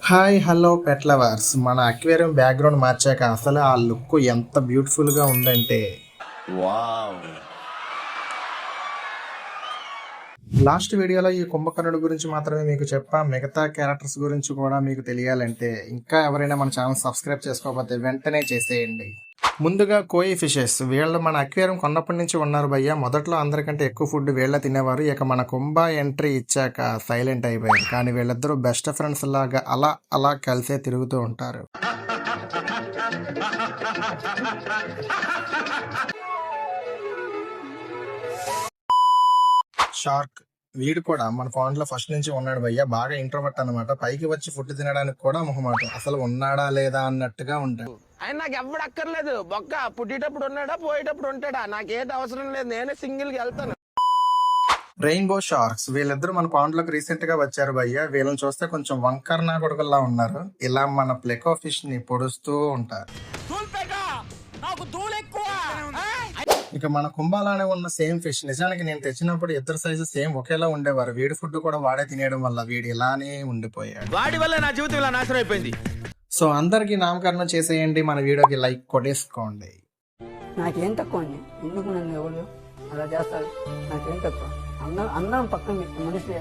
Hi hello pet lovers. మన aquarium background మార్చాక అసలు ఆ లుక్ ఎంత బ్యూటిఫుల్గా ఉందంటే, వావ్. లాస్ట్ వీడియోలో ఈ కుంభకర్ణుడి గురించి మాత్రమే మీకు చెప్పా. మిగతా క్యారెక్టర్స్ గురించి కూడా మీకు తెలియాలంటే ఇంకా ఎవరైనా మన ఛానల్ సబ్స్క్రైబ్ చేసుకోకపోతే వెంటనే చేసేయండి. ముందుగా కోయి ఫిషెస్. వీళ్ళు మన అక్వేరియం కొన్నప్పటి నుంచి ఉన్నారు భయ్య. మొదట్లో అందరికంటే ఎక్కువ ఫుడ్ వీళ్ళ తినేవారు. ఇక మన కుంభ ఎంట్రీ ఇచ్చాక సైలెంట్ అయిపోయారు. కానీ వీళ్ళిద్దరూ బెస్ట్ ఫ్రెండ్స్ లాగా అలా అలా కలిసే తిరుగుతూ ఉంటారు. షార్క్. వీడు కూడా మన ఫాండ్ లో ఫస్ట్ నుంచి ఉన్నాడు భయ్య. బాగా ఇంట్రోవర్ట్ అనమాట. పైకి వచ్చి ఫుడ్ తినడానికి కూడా మొహమాటం. అసలు ఉన్నాడా లేదా అన్నట్టుగా ఉంటాడు. ఆయన నాకు ఎవడు అక్కర్లేదు. బొక్క పుట్టేటప్పుడు ఉన్నాడా, పోయేటప్పుడు ఉంటాడా, నాకేది అవసరం లేదు. నేనే సింగిల్ గా వెళ్తాను. Rainbow sharks. వీళ్ళిద్దరూ మన పాండ్ లోకి రీసెంట్ గా వచ్చారు భయ్య. వీళ్ళని చూస్తే కొంచెం వంకర్ నా కొడుకుల్లా ఉన్నారు. ఇలా మన ప్లెకో ఫిష్ ని పొడుస్తూ ఉంటారు. ఇక మన కుంభాలానే ఉన్న సేమ్ ఫిష్. నిజానికి నేను తెచ్చినప్పుడు ఇద్దరు సైజు సేమ్ ఒకేలా ఉండేవారు. వీడి ఫుడ్ కూడా వాడే తినేయడం వల్ల వీడు ఇలానే ఉండిపోయాడు. వాడి వల్ల నా జీవితం ఇలా నాశనం అయిపోయింది. సో అందరికి నామకరణం చేసేయండి. మన వీడియోకి లైక్ కొట్టేసుకోండి. నాకేం తక్కువ అండి? ఎందుకు నన్ను ఎవరు అలా చేస్తారు? నాకేం తక్కువ? అందరం పక్కన మనిషి